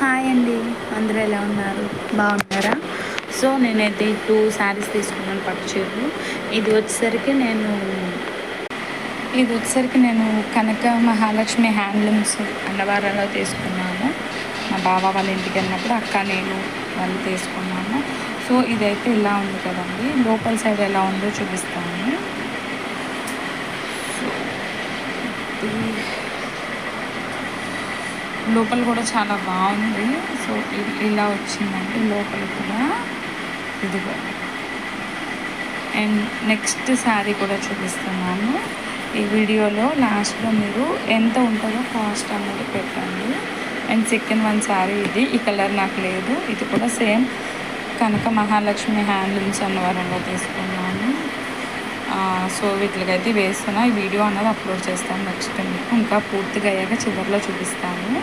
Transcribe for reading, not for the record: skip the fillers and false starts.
Hi అండి, అందరూ ఎలా ఉన్నారు? బాగున్నారా? సో నేనైతే 2 శారీస్ తీసుకున్నాను, పట్టు చీరలు. ఇది వచ్చేసరికి నేను కనక మహాలక్ష్మి హ్యాండ్లూమ్స్ అన్నవరంలో తీసుకున్నాను. మా బావ వాళ్ళ ఇంటికి వెళ్ళినప్పుడు అక్క నేను వాళ్ళు తీసుకున్నాను. సో ఇదైతే ఇలా ఉంది కదండి, లోపల సైడ్ ఎలా ఉందో చూపిస్తాను. లోపల కూడా చాలా బాగుంది. సో ఇలా వచ్చిందండి లోపల కూడా. ఇదిగో. అండ్ నెక్స్ట్ శారీ కూడా చూపిస్తున్నాను. ఈ వీడియోలో లాస్ట్లో మీరు ఎంత ఉంటుందో కాస్ట్ అనేది పెట్టండి. అండ్ సెకండ్ వన్ శారీ ఇది. ఈ కలర్ నాకు లేదు. ఇది కూడా సేమ్ కనక మహాలక్ష్మి హ్యాండ్లూమ్స్ అన్నవరంలో తీసుకున్నాను. సో వీటికైతే వేస్తున్నా. ఈ వీడియో అన్నది అప్లోడ్ చేస్తాను నెక్స్ట్ మీకు. ఇంకా పూర్తిగా అయ్యాక చివరిలో చూపిస్తాను.